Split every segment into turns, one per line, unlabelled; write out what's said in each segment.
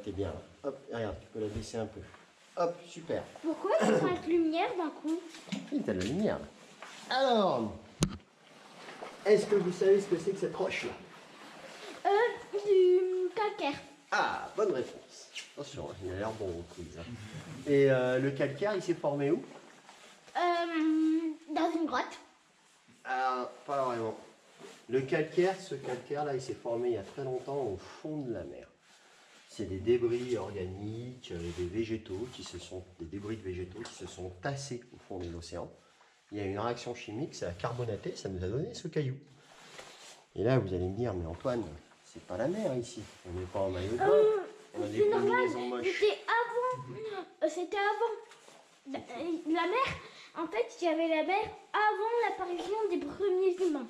t'es bien là. Hop, regarde, tu peux la baisser un peu. Hop, super.
Pourquoi tu prends cette lumière d'un coup?
Il t'as de la lumière là. Alors, est-ce que vous savez ce que c'est que cette roche là?
Du calcaire.
Ah, bonne réponse. Attention, il a l'air bon au quiz. Hein. Et le calcaire, il s'est formé où?
Dans une grotte.
Ah, pas vraiment. Le calcaire, ce calcaire là, il s'est formé il y a très longtemps au fond de la mer. C'est des débris organiques, des végétaux des débris de végétaux qui se sont tassés au fond de l'océan. Il y a une réaction chimique, ça a carbonaté, ça nous a donné ce caillou. Et là, vous allez me dire, mais Antoine, c'est pas la mer ici. On n'est pas en maillot de bain. On a des
C'est normal.
combinaisons moches.
C'était avant. La mer. En fait, il y avait la mer avant l'apparition des premiers humains.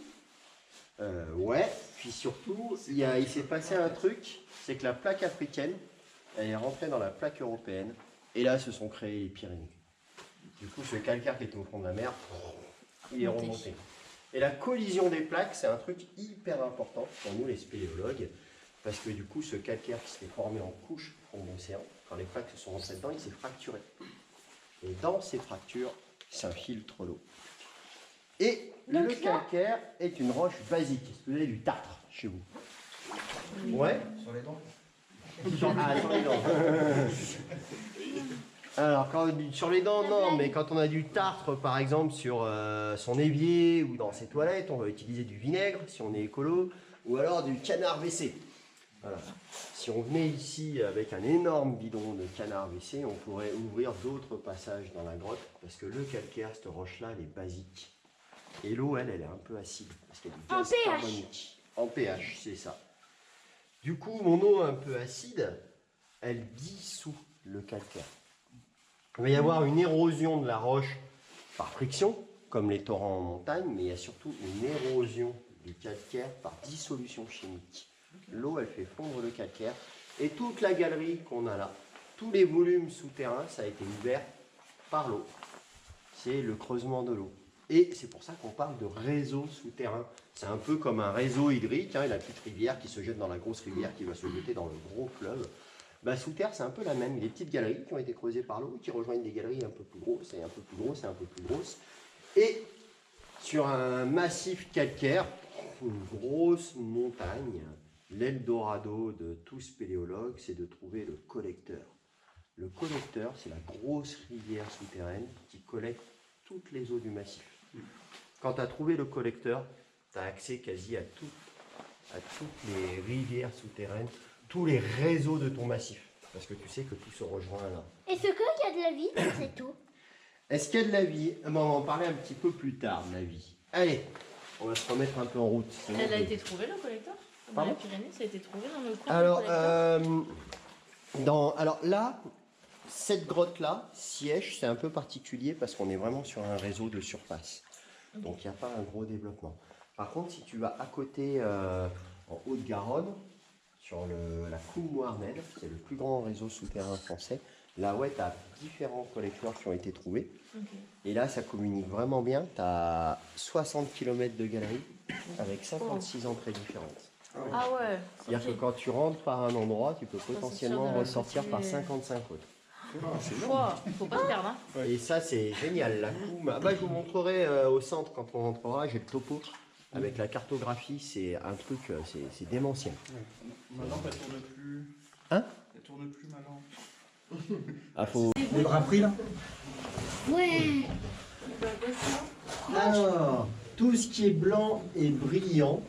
Ouais, puis surtout, il s'est passé un truc, c'est que la plaque africaine, elle est rentrée dans la plaque européenne, et là se sont créées les Pyrénées. Du coup, ce calcaire qui était au fond de la mer, il est remonté. Et la collision des plaques, c'est un truc hyper important pour nous les spéléologues, parce que du coup, ce calcaire qui s'était formé en couche au fond de l'océan, quand les plaques se sont rentrées dedans, il s'est fracturé. Et dans ces fractures, s'infiltre l'eau. Et
donc
le calcaire est une roche basique. Est-ce que vous avez du tartre chez vous? Ouais.
Sur les dents.
Sur les dents. Alors, sur les dents, non, mais quand on a du tartre, par exemple, sur son évier ou dans ses toilettes, on va utiliser du vinaigre, si on est écolo, ou alors du canard WC. Voilà. Si on venait ici avec un énorme bidon de canard WC, on pourrait ouvrir d'autres passages dans la grotte, parce que le calcaire, cette roche-là, elle est basique. Et l'eau, elle est un peu acide, parce qu'il y a du gaz carbonique. En pH, c'est ça. Du coup, mon eau un peu acide, elle dissout le calcaire. Il va y avoir une érosion de la roche par friction, comme les torrents en montagne, mais il y a surtout une érosion du calcaire par dissolution chimique. L'eau, elle fait fondre le calcaire. Et toute la galerie qu'on a là, tous les volumes souterrains, ça a été ouvert par l'eau. C'est le creusement de l'eau. Et c'est pour ça qu'on parle de réseau souterrain. C'est un peu comme un réseau hydrique, hein, la petite rivière qui se jette dans la grosse rivière qui va se jeter dans le gros fleuve. Bah, sous terre, c'est un peu la même. Il y a des petites galeries qui ont été creusées par l'eau, qui rejoignent des galeries un peu plus grosses, et un peu plus grosses, et un peu plus grosses. Et sur un massif calcaire, une grosse montagne, l'Eldorado de tout spéléologue, c'est de trouver le collecteur. Le collecteur, c'est la grosse rivière souterraine qui collecte toutes les eaux du massif. Quand tu as trouvé le collecteur, tu as accès quasi à toutes les rivières souterraines, tous les réseaux de ton massif. Parce que tu sais que tout se rejoint là.
Est-ce qu'il y a de la vie dans cette eau?
Est-ce qu'il y a de la vie? Bon, on va en parler un petit peu plus tard de la vie. Allez, on va se remettre un peu en route.
Elle a été trouvée le collecteur? Dans les Pyrénées, ça a été trouvé dans le coin?
Alors là, cette grotte-là, Siège, c'est un peu particulier parce qu'on est vraiment sur un réseau de surface. Donc il n'y a pas un gros développement. Par contre, si tu vas à côté, en Haute-Garonne, sur la Coum-Moarnel, c'est le plus grand réseau souterrain français, là, ouais, tu as différents collecteurs qui ont été trouvés. Et là, ça communique vraiment bien. Tu as 60 km de galerie avec 56 entrées différentes.
Ah ouais.
C'est-à-dire que quand tu rentres par un endroit, tu peux potentiellement ressortir par 55 autres.
C'est énorme. Faut pas se perdre. Hein.
Et ça, c'est génial. La Coum, je vous montrerai au centre quand on rentrera. J'ai le topo avec la cartographie. C'est un truc, c'est démentiel.
Ma lampe, elle tourne plus.
Hein?
Elle tourne plus, ma lampe.
Ah, faut...
Les draperies, là?
Ouais.
Alors, tout ce qui est blanc et brillant,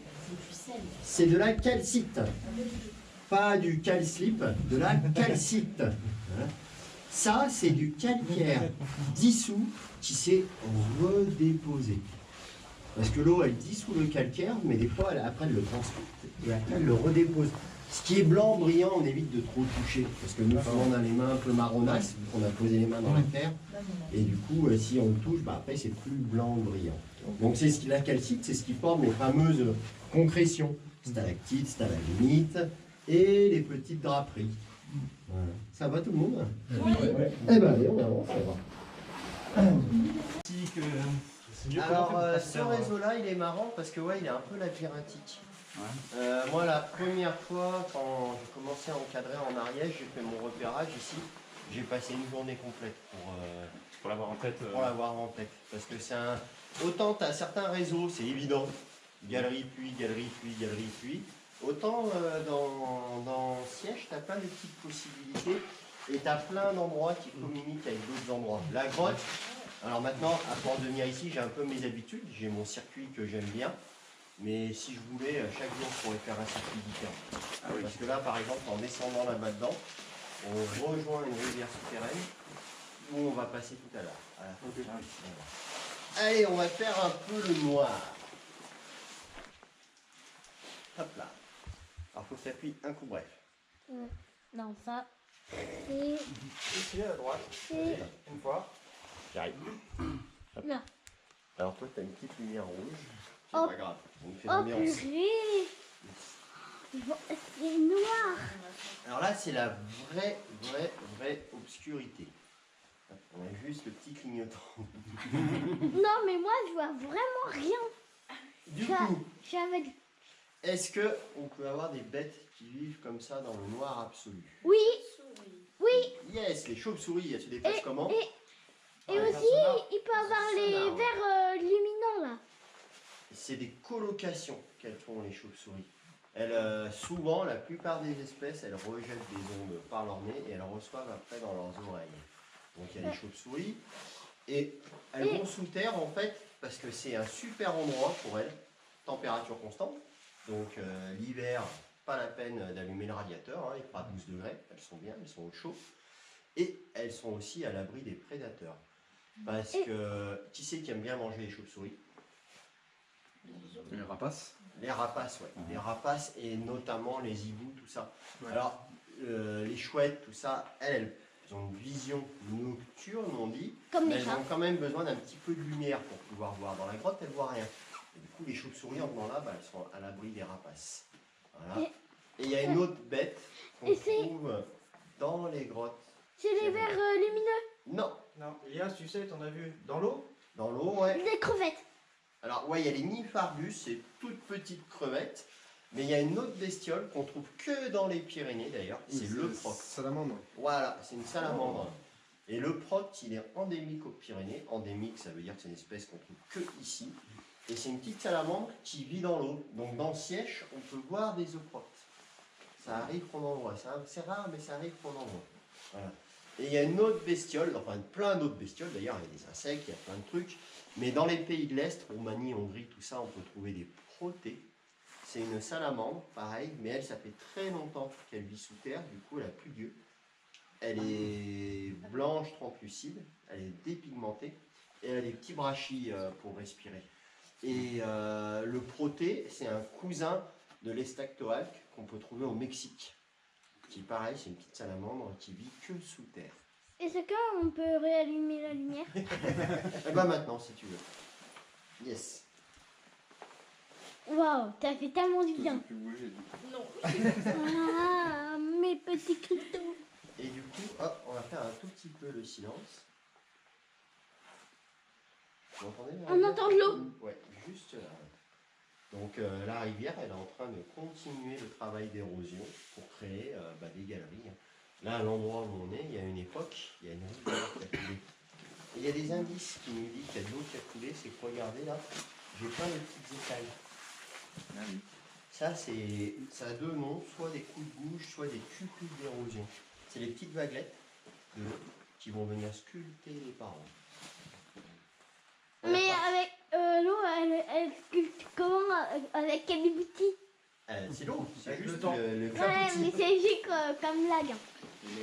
c'est de la calcite. Pas du calslip, de la calcite. Ça, c'est du calcaire dissous qui s'est redéposé. Parce que l'eau, elle dissout le calcaire, mais des fois, après, elle le transforme. Et après, elle le redépose. Ce qui est blanc, brillant, on évite de trop toucher. Parce que nous, souvent, on a les mains un peu marronasses, on a posé les mains dans la terre. Et du coup, si on le touche, après, c'est plus blanc, brillant. Donc, c'est ce qui, la calcite, c'est ce qui forme les fameuses concrétions. Stalactites, stalagmites et les petites draperies. Voilà. Ça va tout le monde?
Oui.
Eh ben, allez, on avance, ça va.
C'est mieux
Alors, ce réseau-là, il est marrant parce que, ouais, il est un peu labyrinthique. Moi, la première fois, quand j'ai commencé à encadrer en Ariège, j'ai fait mon repérage ici. J'ai passé une journée complète
Pour l'avoir en tête.
pour l'avoir en tête. Parce que c'est un. Autant tu as certains réseaux, c'est évident. Galerie, puis, galerie, puis, galerie, puis. Autant dans Siège, tu as plein de petites possibilités. Et tu as plein d'endroits qui communiquent avec d'autres endroits. La grotte, alors maintenant, à force de venir ici, j'ai un peu mes habitudes. J'ai mon circuit que j'aime bien. Mais si je voulais, chaque jour, je pourrais faire un circuit différent. Parce que là, par exemple, en descendant là-bas dedans, on rejoint une rivière souterraine où on va passer tout à l'heure. À la fin de la Allez, on va faire un peu le noir. Hop là. Alors, il faut s'appuyer un coup bref.
Non, ça. C'est.
Ici, à droite.
C'est.
Une fois. J'arrive. Hop.
Là.
Alors, toi, tu as une petite lumière rouge. C'est
Hop.
pas grave. On fait
Oh
l'ambiance.
purée! C'est noir!
Alors là, c'est la vraie obscurité. On a juste le petit clignotant.
Non, mais moi je vois vraiment rien.
Du
Ça-
coup,
Je suis aveugle.
est-ce que on peut avoir des bêtes qui vivent comme ça dans le noir absolu?
Oui,
Souris.
oui,
Yes, les chauves-souris, elles se déplacent comment?
et
Par les
aussi
personnages.
il peut avoir les
Sonar.
verres luminants là.
C'est des colocations qu'elles font, les chauves-souris. Souvent, la plupart des espèces, elles rejettent des ondes par leur nez et elles reçoivent après dans leurs oreilles. Donc il y a les chauves-souris et elles vont sous terre en fait parce que c'est un super endroit pour elles. Température constante. Donc l'hiver, pas la peine d'allumer le radiateur, hein, il fera 12 degrés, elles sont bien, elles sont au chaud. Et elles sont aussi à l'abri des prédateurs. Parce que qui c'est qui aime bien manger les chauves-souris?
Les rapaces.
Les rapaces, ouais. Les rapaces et notamment les hiboux, tout ça.
Ouais.
Alors, les chouettes, tout ça, elles ont une vision nocturne, on dit.
Comme
Mais
les
elles
chats.
ont quand même besoin d'un petit peu de lumière pour pouvoir voir. Dans la grotte, elles ne voient rien. Et du coup, les chauves-souris, en venant là, elles sont à l'abri des rapaces. Voilà. Et il y a une autre bête qu'on
Et c'est-
trouve dans les grottes.
C'est les verres lumineux.
Non,
Non, Elias, tu sais, t'en as vu dans l'eau?
dans l'eau, ouais.
Des crevettes.
Alors, ouais, il y a les nympharbus, c'est toutes petites crevettes. Mais il y a une autre bestiole qu'on trouve que dans les Pyrénées d'ailleurs, c'est le proc.
Salamandre.
Voilà, c'est une salamandre. Et le proc, il est endémique aux Pyrénées. Endémique, ça veut dire que c'est une espèce qu'on trouve que ici. Et c'est une petite salamandre qui vit dans l'eau. Donc dans Siège, on peut voir des oprotes. Ça arrive qu'on en voit. C'est rare, mais ça arrive qu'on en voit. Voilà. Et il y a une autre bestiole, enfin plein d'autres bestioles d'ailleurs, il y a des insectes, il y a plein de trucs. Mais dans les pays de l'Est, Roumanie, Hongrie, tout ça, on peut trouver des protées. C'est une salamandre, pareil, mais elle, ça fait très longtemps qu'elle vit sous terre, du coup, elle a plus d'yeux. Elle est blanche, translucide, elle est dépigmentée, et elle a des petits brachis pour respirer. Et le proté, c'est un cousin de l'Estactoalque qu'on peut trouver au Mexique. Qui, pareil, c'est une petite salamandre qui vit que sous terre.
Est-ce qu'on peut réallumer la lumière?
Et ben maintenant, si tu veux. Yes.
Waouh, t'as fait tellement du bien.
Non.
Ah, mes petits cryptos.
Et du coup, hop, on va faire un tout petit peu le silence. Vous entendez la
On
rivière?
entend de l'eau.
Ouais, juste là. Donc la rivière, elle est en train de continuer le travail d'érosion pour créer des galeries. Là, à l'endroit où on est, il y a une époque, il y a une rivière qui a coulé. Et il y a des indices qui nous disent qu'il y a de l'eau qui a coulé, c'est que regardez là, j'ai plein de petites écailles. Ça, ça a deux noms, soit des coups de bouche, soit des cupulles d'érosion. C'est les petites vaguelettes de l'eau qui vont venir sculpter les parois.
Mais avec l'eau, elle sculpte comment? Avec quel outil?
C'est l'eau, c'est
Avec
juste
le temps.
le
Ouais, mais c'est juste comme lag.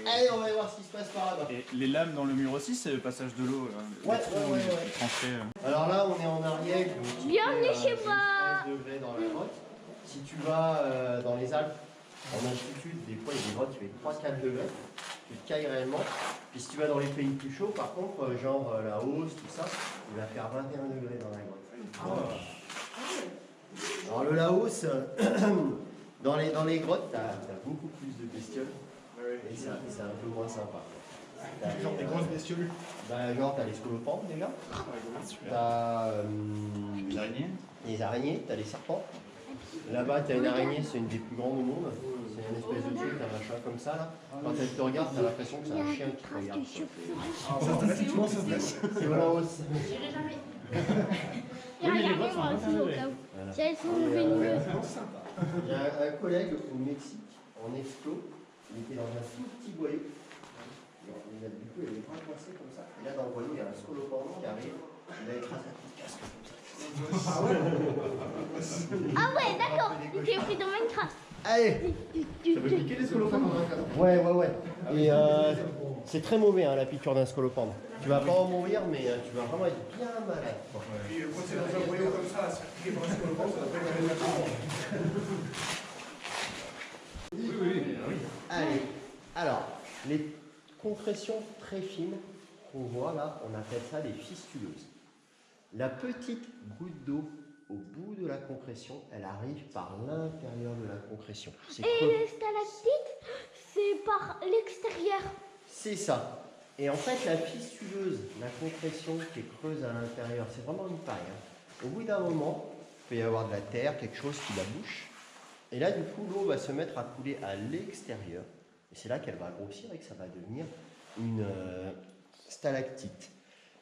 Allez, on va voir ce qui se passe par là-bas.
Et les lames dans le mur aussi, c'est le passage de l'eau.
Ouais,
les trous,
ouais,
les
ouais.
tranchées.
Alors là, on est en Ariège. donc il
Bienvenue
fait,
chez
j'ai
moi.
13 degrés dans la grotte. Si tu vas dans les Alpes, en altitude, des fois il y a des grottes qui fait 3-4 degrés. Tu te cailles réellement. Puis si tu vas dans les pays plus chauds, par contre, genre la Hausse, tout ça, il va faire 21 degrés dans la grotte. Alors le Laos, dans les grottes, t'as beaucoup plus de bestioles. Et c'est un peu moins sympa. T'as
Genre des grosses bestioles.
genre t'as les scolopendres déjà.
Super.
T'as
Les araignées.
les araignées, t'as les serpents. Là-bas, tu as une araignée, c'est une des plus grandes au monde. C'est une espèce de truc, un machin comme ça. Là. Quand elle te regarde, tu as l'impression que c'est un chien qui te regarde. C'est vraiment aussi.
J'irai jamais.
J'ai regardé moi aussi au cas où. Si elles sont levées une queue.
Il y a un collègue au Mexique, en expo, il était dans un tout petit boyau. Du coup, il avait pas coincé comme ça. Et là, dans le boyau, il y a un scolopendron qui arrive. Il a écrasé un coup de casque comme ça.
Ah ouais, d'accord. Tu t'es pris dans Minecraft.
Allez!
Ça peut piquer les scolopendres.
Ouais. Et c'est très mauvais hein, la piqûre d'un scolopendre. Tu vas pas en mourir, mais tu vas vraiment être bien malade. Quoi.
Puis quand c'est dans un boyau comme ça, c'est piqué par un scolopendre, ça peut être
Oui. Allez, alors, les compressions très fines qu'on voit là, on appelle ça des fistuleuses. La petite goutte d'eau au bout de la compression, elle arrive par l'intérieur de la compression. C'est
Et
creux.
les stalactites, c'est par l'extérieur.
C'est ça. Et en fait, la fistuleuse, la compression qui est creuse à l'intérieur, c'est vraiment une paille. Hein. Au bout d'un moment, il peut y avoir de la terre, quelque chose qui la bouche. Et là, du coup, l'eau va se mettre à couler à l'extérieur. Et c'est là qu'elle va grossir et que ça va devenir une stalactite.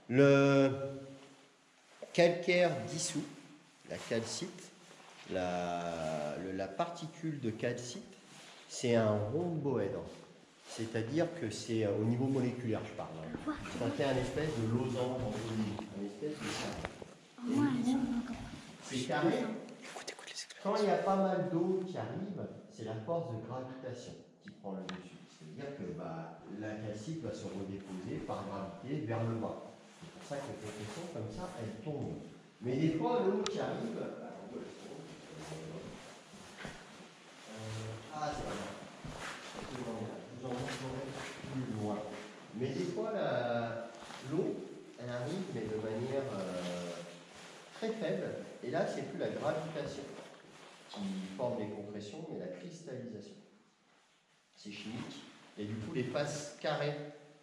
Le calcaire dissous, la calcite, la particule de calcite, c'est un rhomboèdre. C'est-à-dire que c'est au niveau moléculaire, je parle. Hein. C'est un espèce de losange en polyme, un espèce de carré. C'est carré. Quand il y a pas mal d'eau qui arrive, c'est la force de gravitation qui prend le dessus. C'est-à-dire que la calcite va se redéposer par gravité vers le bas. C'est pour ça que les compressions comme ça, elles tombent. Mais des fois, l'eau qui arrive. C'est pas grave. Je vous en montrerai plus loin. Mais des fois, l'eau, elle arrive, mais de manière très faible. Et là, c'est plus la gravitation qui forme les compressions, mais la cristallisation. C'est chimique. Et du coup, les faces carrées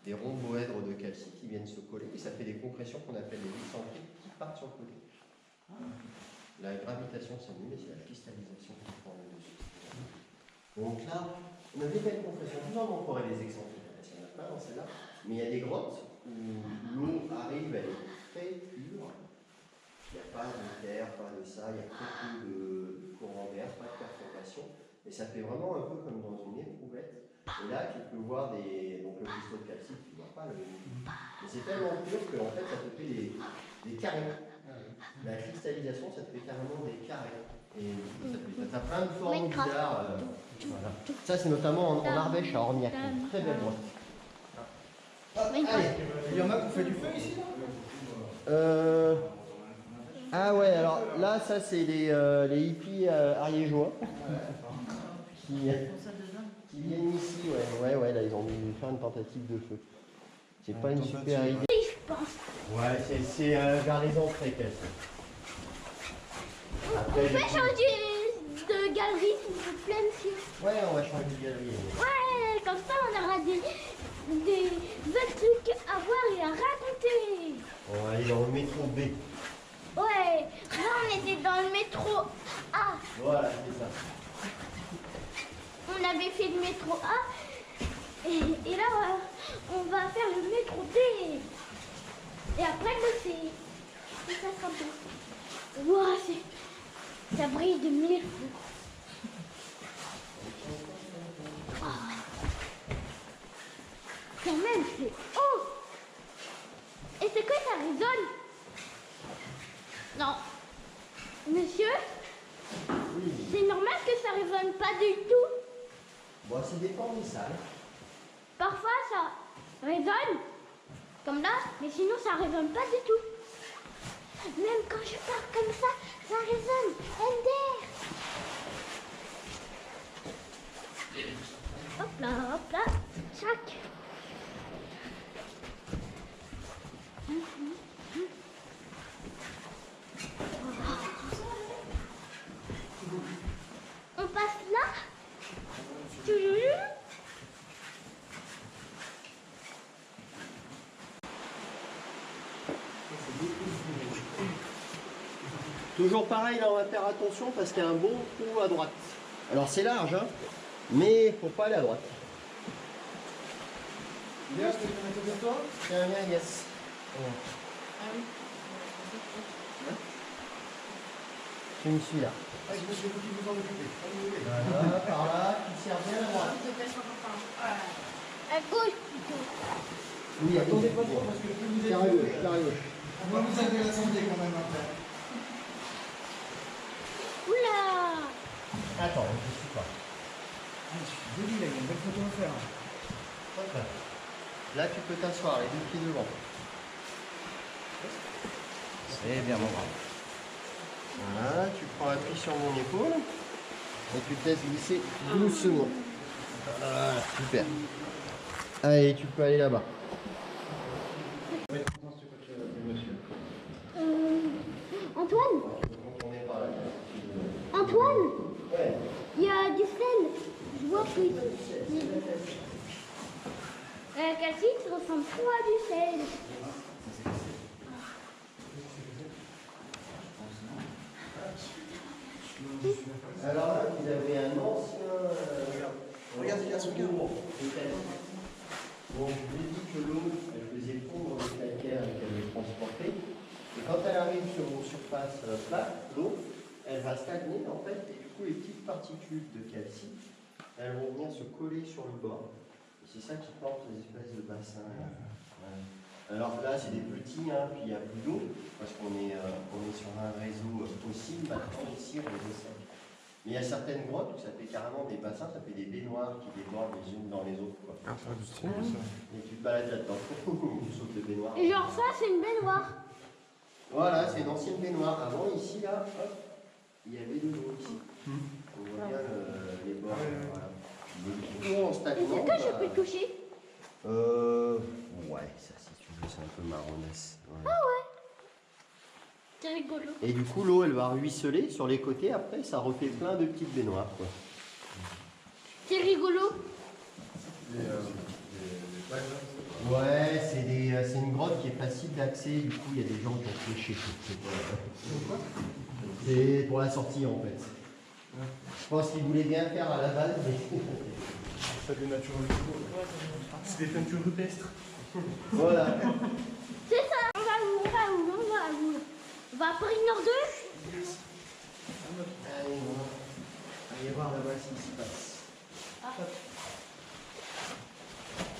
des rhomboèdres de calcite qui viennent se coller, et ça fait des compressions qu'on appelle les excentriques qui partent sur le côté. La gravitation s'annule et c'est la cristallisation qui forme le dessus. Donc là, on a des belles compressions. Vous en montrerez les excentriques, parce qu'il y en a plein dans celle-là. Mais il y a des grottes où l'eau arrive, elle est très pure. Il n'y a pas de terre, pas de ça, il y a très peu de courant d'air, pas de perturbation. Et ça fait vraiment un peu comme dans une éprouvette. Et là, tu peux voir donc le cristaux de calcite, tu ne vois pas le. Mais c'est tellement pur qu'en fait, ça te fait des carrés. La cristallisation, ça te fait carrément des carrés. Et ça as plein de formes bizarres. Voilà. Ça, c'est notamment en Ardèche, à Orniac. Une très belle grotte. Allez.
Il y en a qui ont fait du feu ici
Ah ouais, alors là, ça, c'est les hippies ariégeois qui viennent ici. Ouais, là, ils ont dû faire une tentative de feu. C'est pas une super idée.
Je pense.
Ouais, c'est vers les entrées qu'elles sont.
On peut changer de galerie, s'il vous plaît, monsieur.
Ouais, on va changer de galerie.
Ouais, comme ça, on aura des autres trucs à voir et à raconter.
On va aller dans le métro B.
Ouais, là, on était dans le métro A.
Voilà, c'est ça.
On avait fait le métro A. Et là, on va faire le métro D. Et après le C. Et ça sera bon. Ouah, ça brille de mille feux. Ah. Quand même, c'est haut. Et c'est que ça résonne. Non. Monsieur,
Oui.
c'est normal que ça résonne pas du tout.
Bon, ça dépend des salles.
Parfois, ça résonne, comme là, mais sinon, ça résonne pas du tout. Même quand je parle comme ça résonne. Ender. Hop là, chac. On passe là.
Toujours pareil, là on va faire attention parce qu'il y a un bon trou à droite. Alors c'est large, hein, mais faut pas aller à droite.
Yes, tu peux mettre sur toi?
Tiens, viens, yes.
Ah oui.
Je me suis là.
Ah, je me suis dit vous en occuper.
Voilà, par là, tu tires bien à droite.
À gauche plutôt.
Oui,
Attendez pas trop parce que plus vous êtes.
Tire à gauche, tire à gauche.
On va vous aider la santé quand même après.
Oula!
Attends, je ne suis pas.
Ah, je suis joli là, il y a une belle photo à faire.
Hop là. Là, tu peux t'asseoir, les deux pieds devant. C'est bien, mon grand. Voilà, tu prends appui sur mon épaule et tu te laisses glisser doucement. Voilà, super. Allez, tu peux aller là-bas.
Antoine? Antoine?
Ouais.
Il y a du sel. Je vois que. La calcite ressemble trop à du sel.
Alors là, vous avez un ancien.
Regardez, il y a son gars.
Bon, je vous ai dit que l'eau, elle faisait fondre le calcaire et qu'elle le transportait. Et quand elle arrive sur une surface plate, l'eau, elle va stagner en fait, et du coup, les petites particules de calcite, elles vont venir se coller sur le bord. Et c'est ça qui porte les espèces de bassins. Ouais. Alors là, c'est des petits, hein, puis il n'y a plus d'eau, parce qu'on est sur un réseau fossile, maintenant ici, réseau sec. Mais il y a certaines grottes où ça fait carrément des bassins, ça fait des baignoires qui débordent les unes dans les autres. Quoi.
Ah, ça du style ça.
Et tu te balades là-dedans, tu sautes le baignoire.
Et genre ça, c'est une baignoire.
Voilà, c'est une ancienne baignoire. Avant, ici, là, hop, il y avait de l'eau ici. On voit bien les bords. Voilà. Toujours en stagnant.
Est-ce que je peux le toucher?
Ouais, ça, si tu veux, c'est un peu marronasse. Ouais.
C'est rigolo.
Et du coup, l'eau, elle va ruisseler sur les côtés. Après, ça refait plein de petites baignoires. Quoi.
C'est rigolo.
Ouais, c'est une grotte qui est facile d'accès. Du coup, il y a des gens qui ont fléché. C'est pour la sortie, en fait. Je pense qu'ils voulaient bien faire à la base, mais...
Ça des naturels. C'est des peintures rupestres.
Voilà.
C'est ça. On va où? On va à Paris Nord 2?
Allez, on va aller voir là-bas ce qui se passe.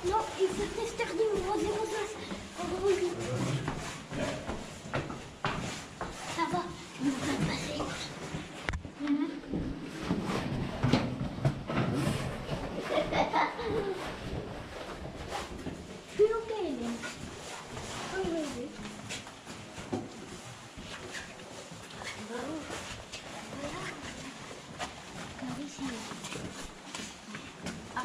Non, il faut tester de mon 06. Ça va, on va passer. Tu es ok, Hélène? Oui, oui, oui. Par ici. Ah,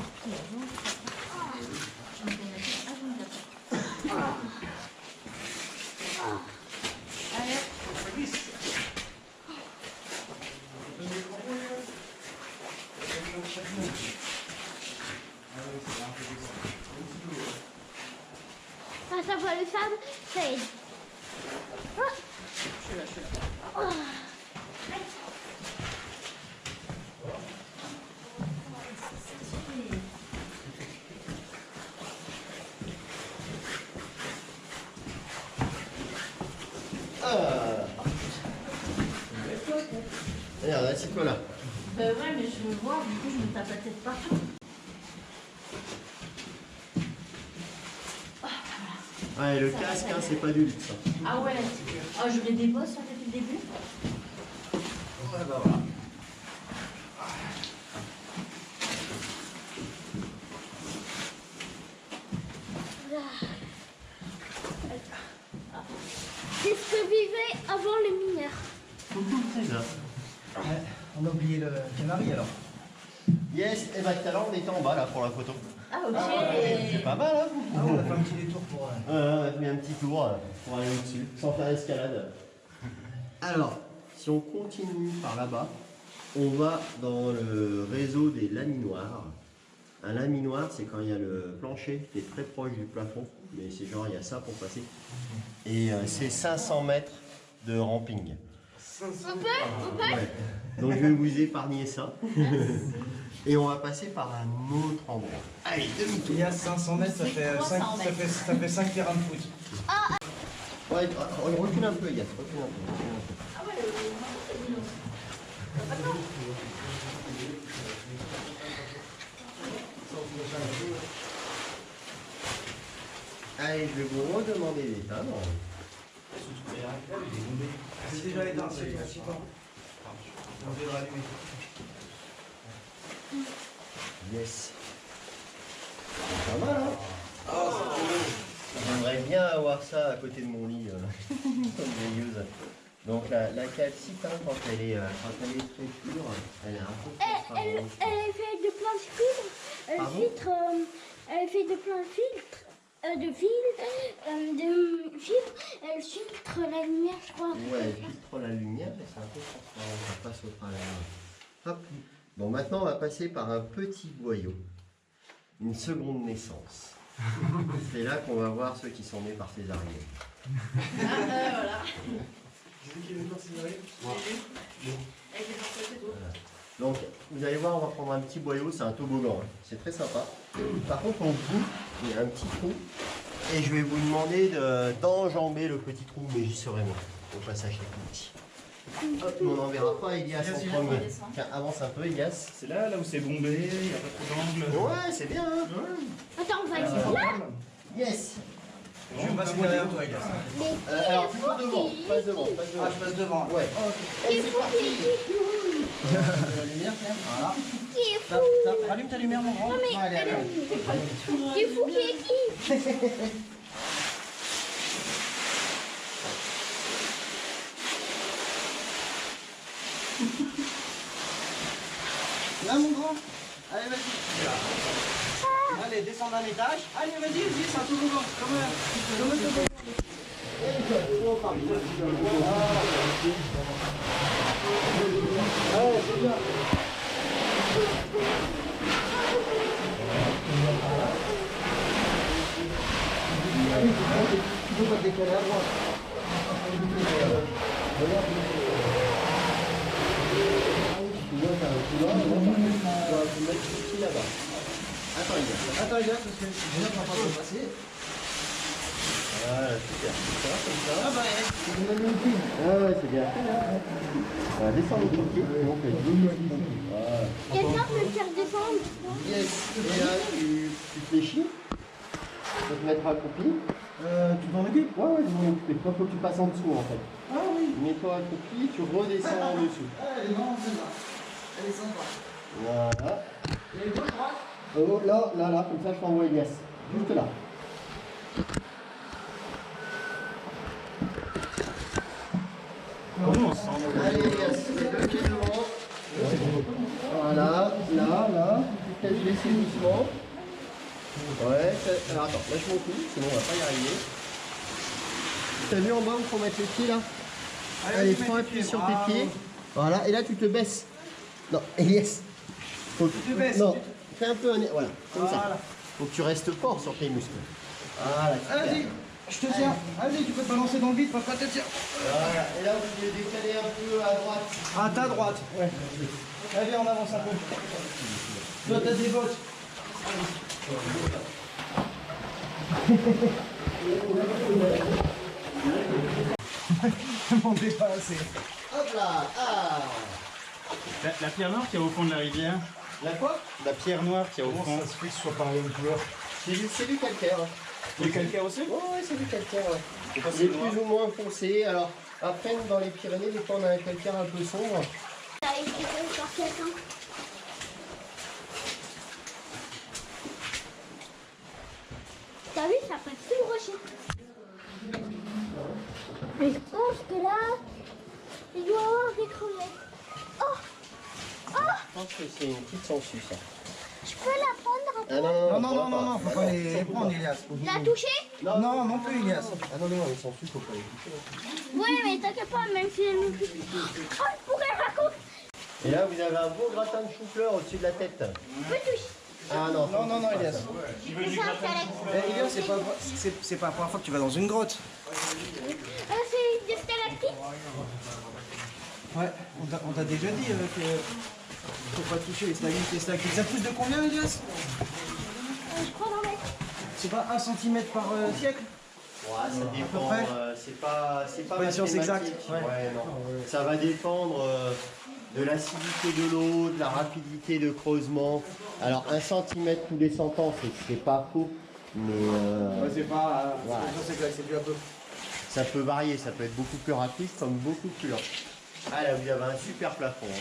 Ah, ça va, le sable, ça aide. Ah. Ah.
Regarde, assieds-toi là.
Bah ouais, mais je veux voir, du coup, je me tape la tête partout.
Ouais, le casque, hein, c'est pas du luxe. Hein.
Ah ouais. Oh, je mets des bosses depuis le début.
Ouais, bah voilà.
C'est ce que vivaient avant les mineurs.
C'est ça.
On a oublié le canari alors.
Yes, et bah tout à l'heure on était en bas là pour la photo.
Ah ok.
C'est pas mal hein.
Ah, on a fait un petit détour pour.
On a fait un petit tour pour aller au-dessus, sans faire l'escalade. Alors, si on continue par là-bas, on va dans le réseau des laminoirs. Un laminoir, c'est quand il y a le plancher qui est très proche du plafond, mais c'est genre il y a ça pour passer. Et c'est 500 mètres de ramping.
On peut
Ouais. Donc je vais vous épargner ça. Et on va passer par un autre endroit. Allez, demi-tour.
Il y a 500 mètres, ça fait 5 terrains de foot.
Ouais, recule un peu, Yass, recule un peu. Allez, je vais vous redemander d'éteindre.
C'est déjà éteint, c'est bon. On devrait allumer.
Yes. Pas mal, hein? J'aimerais bien avoir ça à côté de mon lit, comme veilleuse. Donc la calcite, hein, quand elle est très pure, elle est un peu
Elle est faite de plein de fibres. Elle est faite de plein de filtres. De fibres. Elle filtre la lumière, je crois.
Ouais, elle filtre la lumière et c'est un peu transparent, ça passe au travers. Hop. Bon, maintenant on va passer par un petit boyau. Une seconde naissance. C'est là qu'on va voir ceux qui sont nés par césarienne.
Voilà.
Voilà. Donc, vous allez voir, on va prendre un petit boyau, c'est un toboggan, hein. C'est très sympa. Par contre, au bout, il y a un petit trou. Et je vais vous demander d'enjamber le petit trou, mais j'y serai moi, au passage technique. Hop, mais on n'enverra pas Elias en premier. Tiens, avance un peu, Elias.
C'est là où c'est bombé, il n'y a pas trop d'angle.
Ouais, c'est bien, hein.
Attends, on va essayer là.
Yes.
Je passe derrière toi, Elias.
Alors, plutôt devant, passe devant, passe devant.
Ah, je passe devant.
Ouais.
Qui est fou,
La lumière, tiens. Voilà.
qui est fou.
Allume ta lumière, mon grand.
Non mais,
Allez, allez.
qui est fou, qui est qui?
Là, mon grand. Allez, vas-y. Allez, descends d'un étage. Allez, vas-y, c'est un toboggan. Comme un toboggan. Tu peux pas décaler à droite. Attends, Elias, parce que déjà, tu vas pas te passer.
Voilà, super. Ça va comme ça?
Ah bah,
Ah ouais, c'est bien. Voilà, descends le pied. Donc, voilà.
Quelqu'un peut me faire descendre?
Yes. Et là, tu te fléchis. Tu peux te mettre accroupi.
tu t'en occupes?
Ouais, ouais, je m'en occupe. Il faut que tu passes en dessous, en fait.
Ah oui.
Mets-toi accroupi, tu redescends en dessous.
Elle est marrante, celle-là. Elle est sympa.
Voilà.
Et gauche, droite?
Oh, là, comme ça, je t'envoie Elias. Juste là.
Comment on sent
Allez, Elias, c'est le pied devant. Voilà, là. Tu te laisses laisser doucement. Ouais, alors attends, lâche mon cou, sinon on va pas y arriver. T'as vu en bas où faut mettre les pieds là? Allez, prends appui sur tes pieds. Voilà, et là tu te baisses. Non, Elias. Faut que
Tu te baisses.
Non, fais un peu un. Voilà, comme ça.
Voilà.
Faut que tu restes fort sur tes muscles. Voilà, super.
Vas-y, je te tiens. Vas-y, tu peux te balancer dans le vide, papa te tient.
Voilà, et là vous pouvez décaler un peu à droite.
À ta droite. Ouais. Allez, on avance un peu. Toi, t'as des bottes. M'en dépasser.
Hop là, ah.
La pierre noire qui est au fond de la rivière.
La quoi?
La pierre noire qui est au fond.
se fait que ce soit pas la même couleur?
C'est du calcaire. Hein.
Du calcaire aussi?
Ouais, c'est du calcaire, ouais.
C'est pas
Il est
si noir.
plus ou moins foncé. Alors, après, dans les Pyrénées, des fois, on a un calcaire un peu sombre.
Ça a été fait par quelqu'un. T'as vu, ça passe sous le rocher. Mais je pense que là, il doit y avoir des crevettes. Oh!
Je pense que c'est une petite sangsue, ça.
Je peux la prendre?
Ah
Non, faut pas les prendre, Elias.
La toucher?
Non, non plus, Elias.
Ah non, les sangsues, faut pas les toucher.
Ouais, mais t'inquiète pas, même si elle me touche. Oh, je pourrais raconter.
Et là, vous avez un beau gratin de chou-fleur au-dessus de la tête.
Je peux toucher.
Ah non,
Non, Elias.
C'est un stalactite.
Elias, c'est pas la première fois que tu vas dans une grotte.
C'est des stalactites.
Ouais, on t'a déjà dit que faut pas toucher les stalagmites, les stalactites. Ça pousse de combien, Elias?
Je crois d'en mettre.
C'est pas 1 cm par siècle?
Ouais, ça dépend.
près.
C'est pas
Pas une science
mathématique.
exacte, ouais.
Ouais, non. Ça va dépendre de l'acidité de l'eau, de la rapidité de creusement. Alors 1 cm tous les 100 ans, c'est pas faux. Mais
C'est pas
voilà.
une science exacte, c'est du à peu.
Ça peut varier, ça peut être beaucoup plus rapide comme beaucoup plus lent. Ah là, vous avez un super plafond. Hein.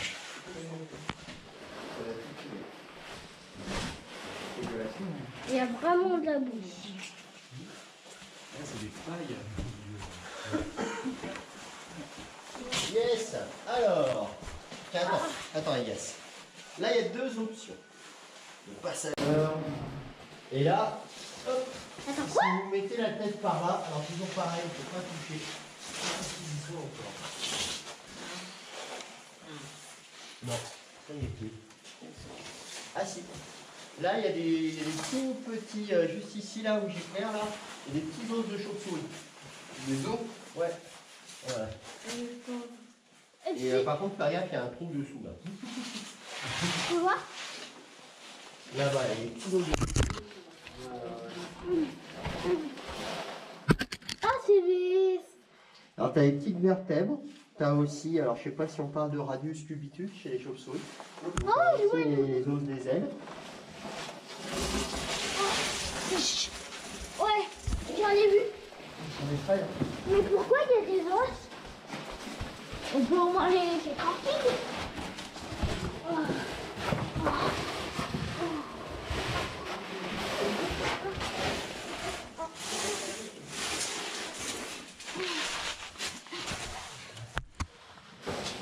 Il y a vraiment de la boue.
C'est des failles.
Yes. Alors, attends, yes. Là, il y a deux options. Le passage. Et là, hop.
Attends,
Si
quoi?
vous mettez la tête par là, alors toujours pareil, il ne faut pas toucher. Ils sont encore. Non, ça n'y est plus. Ah si. Là, il y a des tout petits, juste ici, là où j'éclaire, là, il y a des petits os de chauve-souris. Des os? Ouais. Voilà. Et par contre, par gaffe, il y a un trou dessous, là.
Tu peux voir?
Là-bas, il y a des petits os de
Ah, c'est des...
Alors, tu as les petites vertèbres. Tu as aussi, alors je sais pas si on parle de radius cubitus chez les chauves-souris.
Oh, je vois
les os des ailes.
Ouais, j'en ai vu.
On est prêts, là.
Mais pourquoi il y a des os? On peut au moins les laisser tranquilles.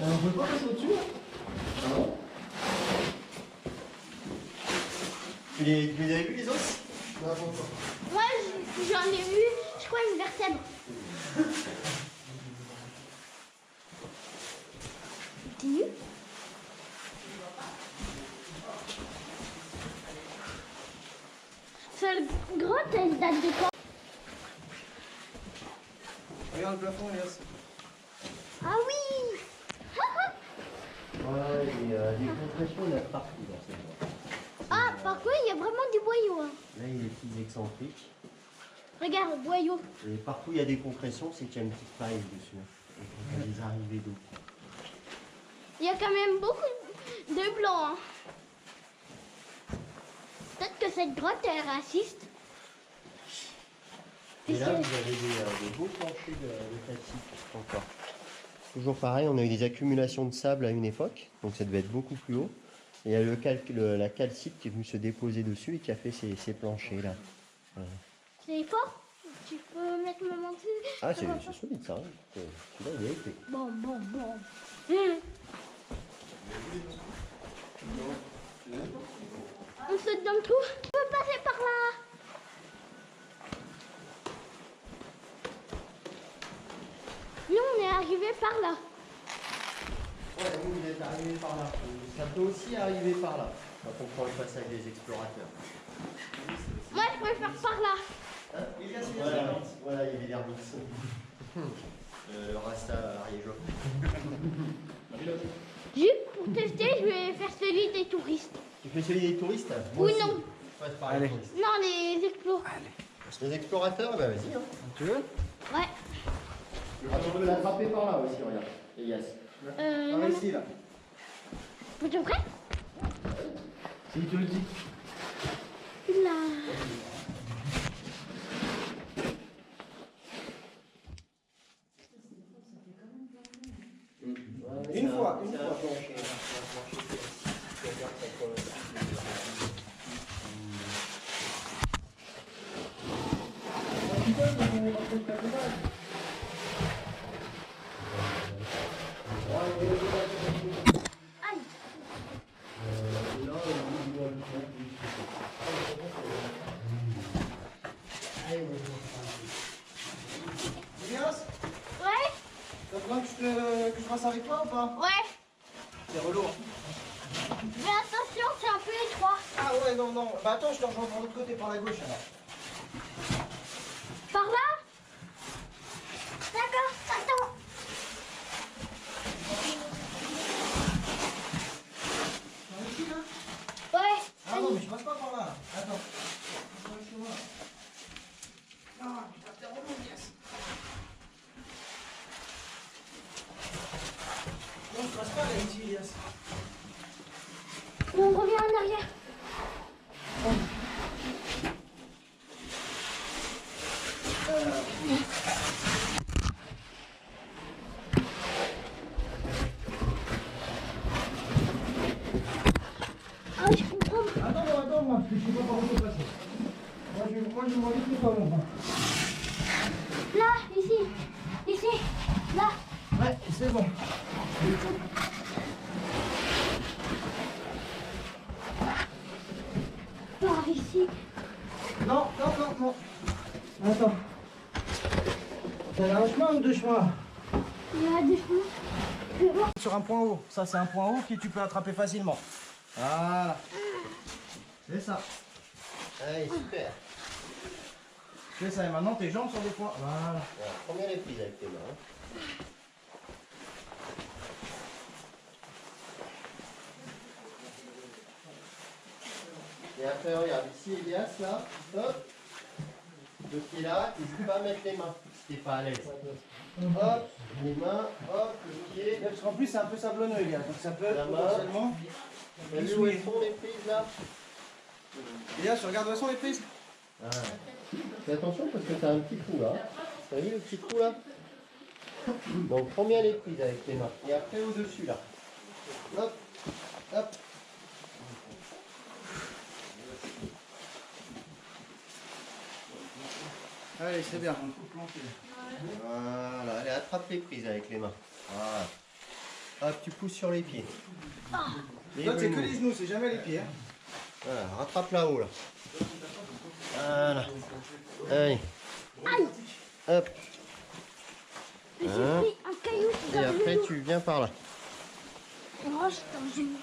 On peut pas passer au-dessus, là? Non. Tu les avais vu, les os? Non, pas encore.
Moi, j'en ai vu, je crois, une vertèbre. T'es nu? Cette grotte, elle date de quand?
Regarde le plafond, Elias.
Ah oui!
Ouais, et des compressions, il y en a partout dans cette boîte.
Ah, par contre, il y a vraiment du boyau. Hein.
Là, il y a des petits excentriques.
Regarde, boyau.
Et partout, il y a des compressions, c'est qu'il y a une petite paille dessus. Et il y a des arrivées d'eau.
Il y a quand même beaucoup de blanc. Hein. Peut-être que cette grotte est raciste.
Et là, vous avez des beaux planchers de calcite encore. Toujours pareil, on a eu des accumulations de sable à une époque, donc ça devait être beaucoup plus haut. Et il y a la calcite qui est venue se déposer dessus et qui a fait ces planchers là. Voilà.
C'est fort? Tu peux mettre ma main dessus?
Ah, c'est solide ça. Hein. Celui-là, il a été.
Bon. On saute dans le trou. On peut passer par là. Nous, on est arrivé par là.
Ouais, vous êtes arrivé par là. Ça peut aussi arriver par là, quand on prend le passage des explorateurs.
Moi, je préfère par là.
Hein, voilà, il y avait l'herbe. Le rasta ariégeois.
Juste pour tester, je vais faire celui des touristes.
Tu fais celui des touristes?
Ou non.
Ouais, c'est pareil.
Allez.
Non, les explos.
Les explorateurs, bah vas-y. Hein.
Tu veux?
Ouais.
Ah, tu peux l'attraper par là aussi, regarde. Elias.
Non.
Ici, là.
Vous êtes prêts?
S'il te le dit.
Là.
Une fois.
Aïe.
Elias,
Ouais?
t'as besoin que je fasse avec toi ou pas?
Ouais.
C'est relou.
Mais attention, c'est un peu étroit.
Ah ouais, non. Bah attends, je te rejoins par l'autre côté, par la gauche alors.
Par là? D'accord, attends.
moi je m'en dis pas mon.
Là, ici, là.
Ouais, c'est bon.
Par ici.
Non. Attends. T'as un chemin ou deux chemins?
Il y a des chemins. C'est bon.
Sur un point haut. Ça, c'est un point haut que tu peux attraper facilement. Voilà. C'est ça.
Allez, super.
C'est ça. Et maintenant, tes jambes sur des points. Voilà.
Voilà, prends bien les prises avec tes mains. Hein. Et après, regarde, ici, Elias, là, hop, le pied là, n'hésite pas à mettre les mains, si t'es pas à l'aise. Hop, les mains, hop, le pied.
Parce qu'en plus, c'est un peu sablonneux, les gars. Donc ça peut
La main.
potentiellement.
T'as vu où elles sont les prises là?
Et là, tu regardes où sont les prises?
Ah. Fais attention parce que t'as un petit trou là. T'as vu le petit trou là? Donc prends bien les prises avec tes mains. Et après au-dessus là. Hop, hop.
Allez, c'est bien.
Voilà, allez, attrape les prises avec les mains. Voilà. Hop, tu pousses sur les pieds. Les
L'autre, c'est que
genoux.
les genoux, c'est jamais les pieds. Hein.
Voilà, rattrape là-haut là. Voilà. Allez. Hop.
J'ai
Hein.
pris un caillou
Et
dans le
après
dos.
tu viens par là.
On range dans une...